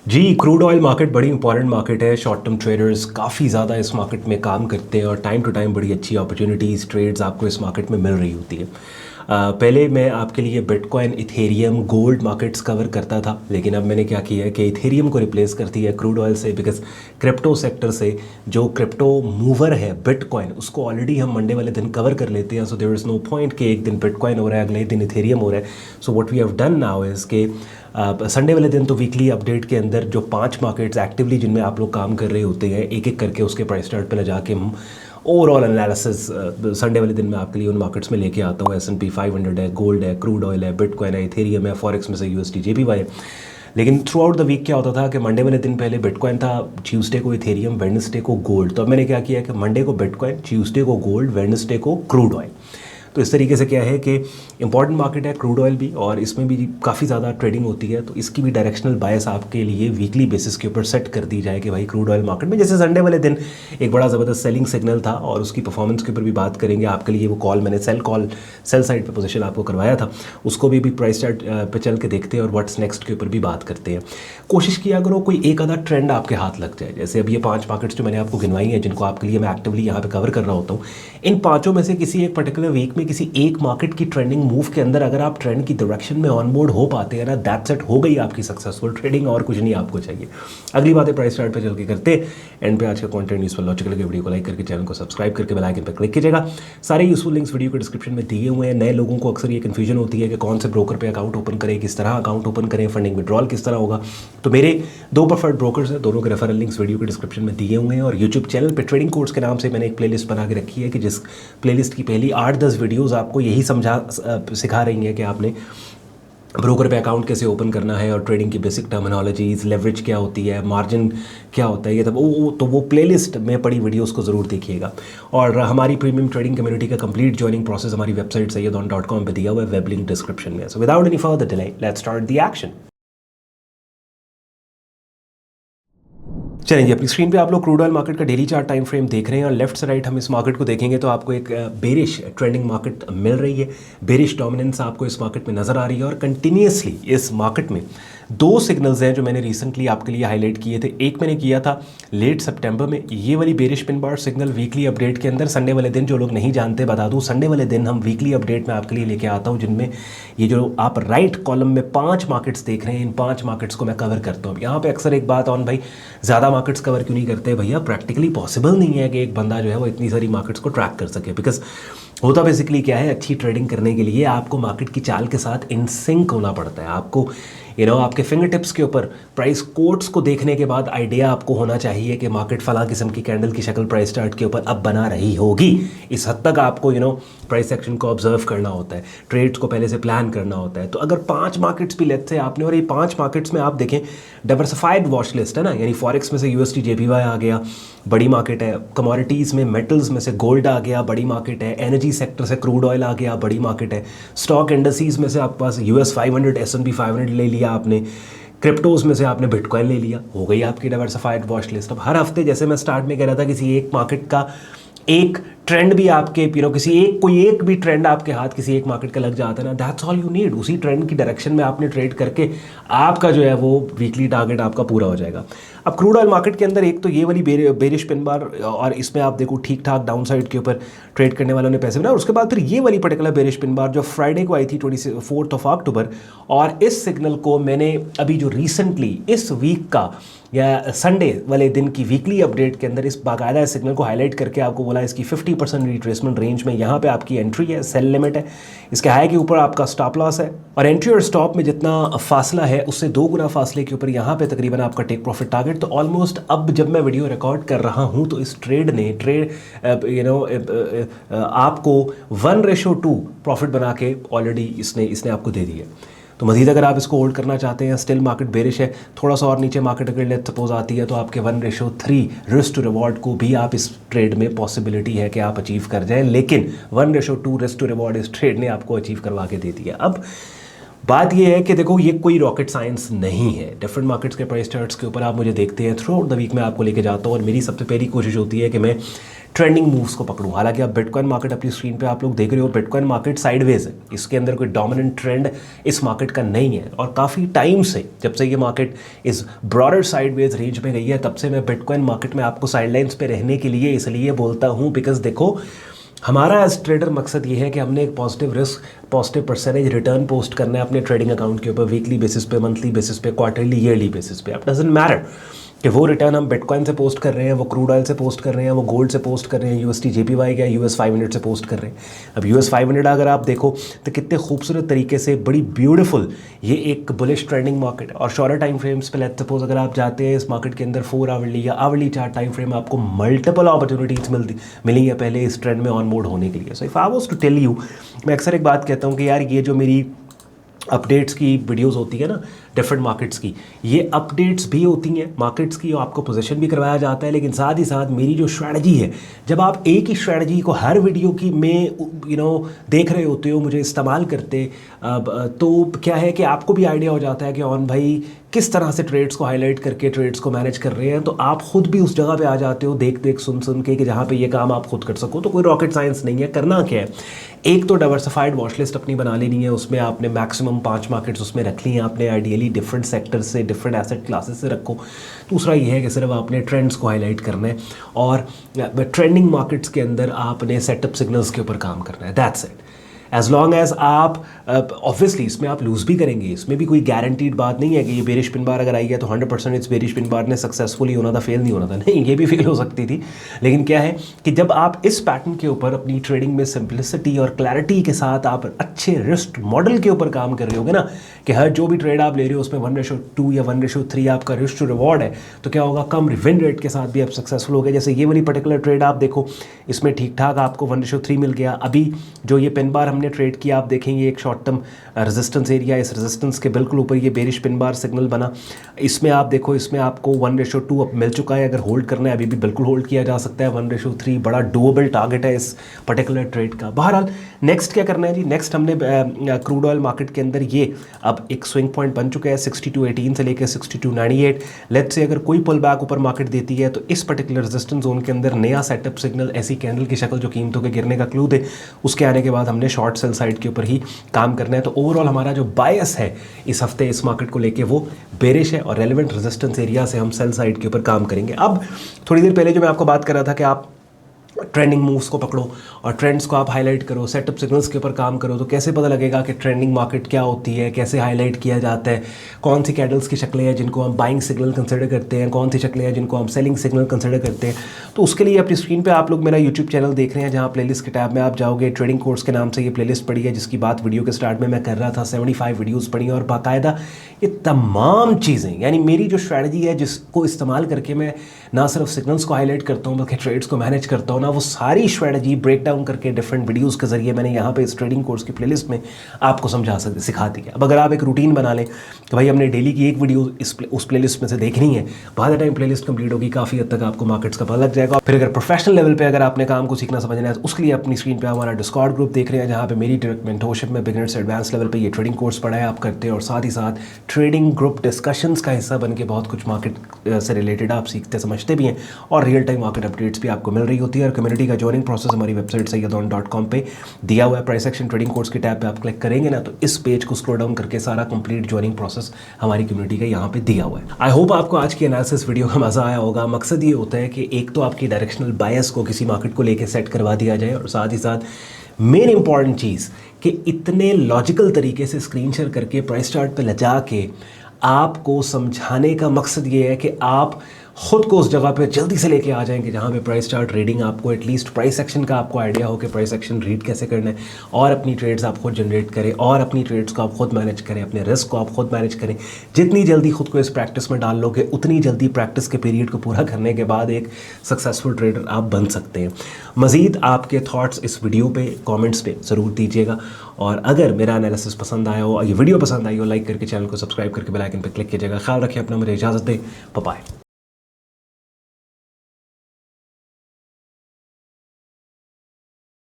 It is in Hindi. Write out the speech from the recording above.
जी, क्रूड ऑयल मार्केट बड़ी इंपॉर्टेंट मार्केट है। शॉर्ट टर्म ट्रेडर्स काफ़ी ज़्यादा इस मार्केट में काम करते हैं और टाइम टू टाइम बड़ी अच्छी अपॉर्चुनिटीज़ ट्रेड्स आपको इस मार्केट में मिल रही होती है। पहले मैं आपके लिए bitcoin, Ethereum, gold markets cover करता था, लेकिन अब मैंने क्या किया है कि इथेरियम को रिप्लेस कर दिया है क्रूड ऑयल से, बिकॉज क्रिप्टो सेक्टर से जो क्रिप्टो मूवर है बिटकॉइन, उसको ऑलरेडी हम मंडे वाले दिन कवर कर लेते हैं। So there is no point कि एक दिन बिटकॉइन हो रहा है, अगले दिन इथेरियम हो रहा है। So what we have done now is के संडे वाले दिन तो वीकली अपडेट के अंदर जो 5 मार्केट्स एक्टिवली जिनमें आप लोग काम कर रहे होते हैं, एक एक करके उसके प्राइस चार्ट पे ले जाके हम ओवरऑल एनालिसिस संडे वाले दिन मैं आपके लिए उन मार्केट्स में लेके आता हूँ। S&P 500 है, गोल्ड है, क्रूड ऑयल है, बिटकॉइन है, इथेरियम है, फॉरेक्स में से USD JPY है। लेकिन थ्रू आउट द वीक क्या होता था कि मंडे वाले दिन पहले बिटकॉइन था, ट्यूसडे को इथेरियम, वेडनेसडे को गोल्ड। तो अब मैंने क्या किया कि मंडे को बिटकॉइन, ट्यूसडे को गोल्ड, वेडनेसडे को क्रूड ऑयल। तो इस तरीके से क्या है कि इंपॉर्टेंट मार्केट है क्रूड ऑयल भी, और इसमें भी काफ़ी ज़्यादा ट्रेडिंग होती है, तो इसकी भी डायरेक्शनल बायस आपके लिए वीकली बेसिस के ऊपर सेट कर दी जाए कि भाई क्रूड ऑयल मार्केट में जैसे संडे वाले दिन एक बड़ा ज़बरदस्त सेलिंग सिग्नल था, और उसकी परफॉर्मेंस के ऊपर भी बात करेंगे आपके लिए। वो कॉल मैंने सेल साइड पे पोजीशन आपको करवाया था, उसको भी प्राइस चार्ट पे चल के देखते हैं और व्हाट्स नेक्स्ट के ऊपर भी बात करते हैं। कोशिश किया करो कोई एक आधा ट्रेंड आपके हाथ लग जाए। जैसे अब ये 5 मार्केट्स जो मैंने आपको गिनवाई हैं, जिनको आपके लिए मैं एक्टिवली यहाँ पे कवर कर रहा होता हूँ, इन पाँचों में से किसी एक पर्टिकुलर वीक में किसी एक मार्केट की ट्रेंडिंग मूव के अंदर अगर आप ट्रेंड की डायरेक्शन में ऑन बोर्ड हो पाते हैं ना, दैट्स इट, हो गई आपकी सक्सेसफुल ट्रेडिंग, और कुछ नहीं आपको चाहिए। अगली बातें प्राइस चार्ट पे चल के करते हैं। एंड पे आज का कंटेंट यूजफुल लॉजिकल के वीडियो को लाइक करके चैनल को सब्सक्राइब करके बेल आइकन पर क्लिक कीजिएगा। सारे यूजफुल लिंक्स वीडियो के डिस्क्रिप्शन में दिए हुए हैं। नए लोगों को अक्सर ये कन्फ्यूजन होती है कि कौन से ब्रोकर पे अकाउंट ओपन करें, किस तरह अकाउंट ओपन करें, फंडिंग विड्रॉल किस तरह होगा। तो मेरे 2 प्रेफर्ड ब्रोकर्स हैं, दोनों के रेफरल लिंक्स वीडियो के डिस्क्रिप्शन में दिए हुए हैं, और यूट्यूब चैनल पे ट्रेडिंग कोर्स के नाम से मैंने एक प्लेलिस्ट बना के रखी है कि जिस प्लेलिस्ट की पहली 8-10 वीडियोज़ आपको यही सिखा रही है कि आपने ब्रोकर पे अकाउंट कैसे ओपन करना है, और ट्रेडिंग की बेसिक टर्मिनोलॉजीज, लेवरेज क्या होती है, मार्जिन क्या होता है, ये तब वो प्लेलिस्ट में पड़ी वीडियोस को ज़रूर देखिएगा। और हमारी प्रीमियम ट्रेडिंग कम्युनिटी का कंप्लीट ज्वाइनिंग प्रोसेस हमारी वेबसाइट sayyadon.com पे दिया हुआ है, वेब लिंक डिस्क्रिप्शन में। So without any further delay let's start the action. चलिए, अपनी स्क्रीन पे आप लोग क्रूड ऑयल मार्केट का डेली चार्ट टाइम फ्रेम देख रहे हैं, और लेफ्ट से राइट हम इस मार्केट को देखेंगे तो आपको एक बेरिश ट्रेंडिंग मार्केट मिल रही है। बेरिश डोमिनेंस आपको इस मार्केट में नज़र आ रही है, और कंटिन्यूसली इस मार्केट में 2 सिग्नल्स हैं जो मैंने रिसेंटली आपके लिए हाईलाइट किए थे। एक मैंने किया था लेट सितंबर में, ये वाली bearish pin bar signal weekly update के अंदर। संडे वाले दिन, जो लोग नहीं जानते बता दूं, संडे वाले दिन हम वीकली अपडेट में आपके लिए लेके आता हूं, जिनमें ये जो आप राइट कॉलम में 5 मार्केट्स देख रहे हैं, इन 5 मार्केट्स को मैं कवर करता हूँ। यहाँ पे अक्सर एक बात ऑन भाई, ज़्यादा मार्केट्स कवर क्यों नहीं करते भैया? प्रैक्टिकली पॉसिबल नहीं है कि एक बंदा जो है वो इतनी सारी मार्केट्स को ट्रैक कर सके, बिकॉज होता बेसिकली क्या है, अच्छी ट्रेडिंग करने के लिए आपको मार्केट की चाल के साथ इन सिंक होना पड़ता है। आपको आपके फिंगर टिप्स के ऊपर प्राइस कोट्स को देखने के बाद आइडिया आपको होना चाहिए कि मार्केट फला किस्म की कैंडल की शक्ल प्राइस चार्ट के ऊपर अब बना रही होगी। इस हद तक आपको प्राइस एक्शन को ऑब्जर्व करना होता है, ट्रेड्स को पहले से प्लान करना होता है। तो अगर 5 मार्केट्स भी लेते हैं आपने, और ये 5 मार्केट्स में आप देखें डाइवर्सिफाइड वॉच लिस्ट है ना, यानी फॉरेक्स में से USD JPY आ गया, बड़ी मार्केट है। कमोडिटीज़ में मेटल्स में से गोल्ड आ गया, बड़ी मार्केट है। एनर्जी सेक्टर से क्रूड ऑयल आ गया, बड़ी मार्केट है। स्टॉक इंडस्ट्रीज में से आपके पास US 500, S&P 500 ले लिया आपने। क्रिप्टोज में से आपने बिटकॉइन ले लिया, हो गई आपकी डाइवर्सिफाइड वॉच लिस्ट। अब हर हफ्ते, जैसे मैं स्टार्ट में कह रहा था, किसी एक मार्केट का एक ट्रेंड भी आपके कोई एक भी ट्रेंड आपके हाथ किसी एक मार्केट का लग जाता है ना, दैट्स ऑल यू नीड। उसी ट्रेंड की डायरेक्शन में आपने ट्रेड करके आपका जो है वो वीकली टारगेट आपका पूरा हो जाएगा। अब क्रूड ऑयल मार्केट के अंदर एक तो ये वाली बेरिश पिन बार, और इसमें आप देखो ठीक ठाक डाउन साइड के ऊपर ट्रेड करने वालों ने पैसे बनाए। उसके बाद फिर ये वाली पर्टिकुलर बेरिश पिन बार जो फ्राइडे को आई थी 24 अक्टूबर, और इस सिग्नल को मैंने अभी जो रिसेंटली इस वीक का या संडे वाले दिन की वीकली अपडेट के अंदर इस बाकायदा सिग्नल को हाईलाइट करके आपको बोला इसकी 50% रिट्रेसमेंट रेंज में यहाँ पे आपकी एंट्री है, सेल लिमिट है, इसके हाई के ऊपर आपका स्टॉप लॉस है, और एंट्री और स्टॉप में जितना फासला है उससे 2 गुना फासले के ऊपर यहाँ पे तकरीबन आपका टेक प्रॉफिट टारगेट। तो ऑलमोस्ट अब जब मैं वीडियो रिकॉर्ड कर रहा हूँ तो इस ट्रेड ने आपको 1:2 प्रॉफिट बना के ऑलरेडी इसने आपको दे दिया। तो मज़ीद अगर आप इसको होल्ड करना चाहते हैं, स्टिल मार्केट बेरिश है, थोड़ा सा और नीचे मार्केट अगर लेट सपोज आती है, तो आपके 1:3 रिस्क टू रिवॉर्ड को भी आप इस ट्रेड में पॉसिबिलिटी है कि आप अचीव कर जाएं, लेकिन 1:2 रिस्क टू रिवॉर्ड इस ट्रेड ने आपको अचीव करवा के दे दिया। अब बात यह है कि देखो, ये कोई रॉकेट साइंस नहीं है। डिफरेंट मार्केट्स के प्राइस चार्ट्स के ऊपर आप मुझे देखते हैं, थ्रू आउट द वीक मैं आपको लेके जाता हूँ, और मेरी सबसे पहली कोशिश होती है कि मैं ट्रेंडिंग मूव्स को पकड़ूं। हालांकि आप बिटकॉइन मार्केट अपनी स्क्रीन पे आप लोग देख रहे हो, बिटकॉइन मार्केट साइडवेज है, इसके अंदर कोई डोमिनेंट ट्रेंड इस मार्केट का नहीं है। और काफ़ी टाइम से, जब से ये मार्केट इस ब्रॉडर साइडवेज रेंज में गई है, तब से मैं बिटकॉइन मार्केट में आपको साइडलाइंस पे रहने के लिए इसलिए बोलता हूँ बिकॉज देखो, हमारा एज ट्रेडर मकसद ये है कि हमने एक positive risk, positive percentage return post करना है अपने ट्रेडिंग अकाउंट के ऊपर, वीकली बेसिस पे, मंथली बेसिस पे, क्वार्टरली, ईयरली बेसिस पे। अब डजंट मैटर कि वो रिटर्न हम बिटकॉइन से पोस्ट कर रहे हैं, वो क्रूड ऑयल से पोस्ट कर रहे हैं, वो गोल्ड से पोस्ट कर रहे हैं, यूएसटी जेपीवाई या US 500 से पोस्ट कर रहे हैं। अब US 500 अगर आप देखो तो कितने खूबसूरत तरीके से, बड़ी ब्यूटीफुल ये एक बुलिश ट्रेंडिंग मार्केट है। और शॉर्टर टाइम फ्रेम्स पे लेट्स सपोज अगर आप जाते हैं इस मार्केट के अंदर 4 आवरली या आवरली चार्ट टाइम फ्रेम, आपको मल्टीपल अपॉर्चुनिटीज़ मिली है पहले इस ट्रेंड में ऑन बोर्ड होने के लिए। So if I was to tell you, मैं अक्सर एक बात कहता हूँ कि यार ये जो मेरी अपडेट्स की वीडियोस होती है ना डिफरेंट मार्केट्स की, ये अपडेट्स भी होती हैं मार्केट्स की और आपको पोजीशन भी करवाया जाता है, लेकिन साथ ही साथ मेरी जो स्ट्रैटेजी है, जब आप एक ही स्ट्रैटेजी को हर वीडियो की में देख रहे होते हो, मुझे इस्तेमाल करते, तो क्या है कि आपको भी आइडिया हो जाता है कि ऑन भाई किस तरह से ट्रेड्स को हाईलाइट करके ट्रेड्स को मैनेज कर रहे हैं, तो आप खुद भी उस जगह पे आ जाते हो देख देख सुन सुन के कि जहाँ पे ये काम आप खुद कर सको। तो कोई रॉकेट साइंस नहीं है, करना क्या है, एक तो डाइवर्सिफाइड वॉच लिस्ट अपनी बना लेनी है, उसमें आपने मैक्सिमम 5 मार्केट्स उसमें रख ली हैं आपने, आइडियली डिफरेंट सेक्टर से, डिफरेंट एसेट क्लासेस से रखो। दूसरा ये है कि सिर्फ आपने ट्रेंड्स को हाईलाइट करना है और ट्रेंडिंग मार्केट्स के अंदर आपने सेटअप सिग्नल्स के ऊपर काम करना है, that's it. As long as आप ऑब्वियसली इसमें आप लूज़ भी करेंगे, इसमें भी कोई गारंटीड बात नहीं है कि ये बेरिश पिन बार अगर आई है तो 100% इस बेरिश पिन बार ने सक्सेसफुली होना था, फेल नहीं होना था, नहीं, ये भी फेल हो सकती थी। लेकिन क्या है कि जब आप इस पैटर्न के ऊपर अपनी ट्रेडिंग में सिंप्लिसिटी और क्लैरिटी के साथ आप अच्छे रिस्क मॉडल के ऊपर काम कर रहे होगे ना, कि हर जो भी ट्रेड आप ले रहे हो उसमें 1:2 या 1:3 आपका रिस्क टू रिवॉर्ड है, तो क्या होगा, कम विन रेट के साथ भी आप सक्सेसफुल हो गए। जैसे ये वाली पर्टिकुलर ट्रेड आप देखो, इसमें ठीक ठाक आपको 1:3 मिल गया। अभी जो ये पिन बार हमने ट्रेड किया, आप देखेंगे एक शॉर्ट टर्म रेजिस्टेंस एरिया, इस रेजिस्टेंस के बिल्कुल ऊपर ये बेरिश पिन बार सिग्नल बना। इसमें आप देखो, इसमें आपको 1:2 अब मिल चुका है, अगर होल्ड करना है अभी भी बिल्कुल होल्ड किया जा सकता है। 1:3 बड़ा डूएबल टारगेट है इस पर्टिकुलर ट्रेड का। बहरहाल नेक्स्ट क्या करना है जी, नेक्स्ट हमने क्रूड ऑयल मार्केट के अंदर ये अब एक स्विंग पॉइंट बन चुका है 62.18 से लेकर 62.98। लेट्स से अगर कोई पुल बैक ऊपर मार्केट देती है तो इस पर्टिकुलर रेजिस्टेंस जोन के अंदर नया सेटअप सिग्नल, ऐसी कैंडल की शक्ल जो कीमतों के गिरने का क्लू दे, उसके आने के बाद हमने शॉर्ट सेल साइड के ऊपर ही काम करना है। तो ओवरऑल हमारा जो बायस है इस हफ्ते इस मार्केट को लेके वो बेरिश है और रेलेवेंट रेजिस्टेंस एरिया से हम सेल साइड के ऊपर काम करेंगे। अब थोड़ी देर पहले जो मैं आपको बात कर रहा था कि आप ट्रेंडिंग मूव्स को पकड़ो और ट्रेंड्स को आप हाईलाइट करो, सेटअप सिग्नल्स के ऊपर काम करो, तो कैसे पता लगेगा कि ट्रेंडिंग मार्केट क्या होती है, कैसे हाईलाइट किया जाता है, कौन सी कैंडल्स की शक्लें हैं जिनको हम बाइंग सिग्नल कंसिडर करते हैं, कौन सी शक्लें हैं जिनको हम सेलिंग सिग्नल कंसिडर करते हैं। तो उसके लिए अपनी स्क्रीन पे आप लोग मेरा यूट्यूब चैनल देख रहे हैं, जहाँ प्लेलिस्ट के टैब में आप जाओगे, ट्रेडिंग कोर्स के नाम से ये प्लेलिस्ट पड़ी है, जिसकी बात वीडियो के स्टार्ट में मैं कर रहा था। 75 वीडियोज़ पड़ी और बाकायदा ये तमाम चीज़ें, यानी मेरी जो स्ट्रैटेजी है जिसको इस्तेमाल करके मैं ना सिर्फ सिग्नल्स को हाईलाइट करता हूँ बल्कि ट्रेड्स को मैनेज करता हूँ ना, वो सारी स्ट्रैटेजी ब्रेक डाउन करके डिफरेंट वीडियोस के जरिए मैंने यहाँ पे इस ट्रेडिंग कोर्स की प्लेलिस्ट में आपको सिखा दी है। अब अगर आप एक रूटीन बना लें कि भाई हमने डेली की एक वीडियो उस प्लेलिस्ट में से देखनी है, बाद टाइम प्लेलिस्ट कंप्लीट होगी, काफ़ी हद तक आपको मार्केट्स का पता लग जाएगा। फिर अगर प्रोफेशनल लेवल पर अगर आपने काम को सीखना समझना है तो उसके लिए अपनी स्क्रीन पर हमारा डिस्कॉर्ड ग्रुप देख रहे हैं, जहाँ पर मेरी डायरेक्ट मेंटरशिप में बिगिनर से एडवांस लेवल पर ये ट्रेडिंग कोर्स पढ़ाया आप करते हैं, और साथ ही साथ ट्रेडिंग ग्रुप डिस्कशंस का हिस्सा बन के बहुत कुछ मार्केट से रिलेटेड आप सीखते समझते भी हैं और रियल टाइम मार्केट अपडेट्स भी आपको मिल रही होती है। और कम्युनिटी का ज्वाइनिंग प्रोसेस हमारी वेबसाइट सैयदौन.com पे दिया हुआ है, प्राइस एक्शन ट्रेडिंग कोर्स के टैब पे आप क्लिक करेंगे ना तो इस पेज को स्क्रॉल डाउन करके सारा कंप्लीट ज्वाइनिंग प्रोसेस हमारी कम्युनिटी का यहाँ पे दिया हुआ है। आई होप आपको आज की एनालिसिस वीडियो का मजा आया होगा। मकसद ये होता है कि एक तो आपकी डायरेक्शनल बायस को किसी मार्केट को लेकर सेट करवा दिया जाए, और साथ ही साथ मेन इंपॉर्टेंट चीज़ कि इतने लॉजिकल तरीके से स्क्रीन शेयर करके प्राइस चार्ट पे ले जा के आपको समझाने का मकसद ये है कि आप खुद को उस जगह पे जल्दी से लेके आ जाएंगे जहाँ पे प्राइस चार्ट रीडिंग आपको एटलीस्ट प्राइस एक्शन का आपको आइडिया हो कि प्राइस एक्शन रीड कैसे करना है, और अपनी ट्रेड्स आप खुद जनरेट करें और अपनी ट्रेड्स को आप खुद मैनेज करें, अपने रिस्क को आप खुद मैनेज करें। जितनी जल्दी खुद को इस प्रैक्टिस में डाल लोगे उतनी जल्दी प्रैक्टिस के पीरियड को पूरा करने के बाद एक सक्सेसफुल ट्रेडर आप बन सकते हैं। मज़ीद आपके थॉट्स इस वीडियो पे कमेंट्स पे ज़रूर दीजिएगा, और अगर मेरा एनालिसिस पसंद आया हो, ये वीडियो पसंद आई हो, लाइक करके चैनल को सब्सक्राइब करके बेल आइकन पर क्लिक कीजिएगा। ख्याल रखिए अपना, मुझे इजाज़त दें, बाय बाय।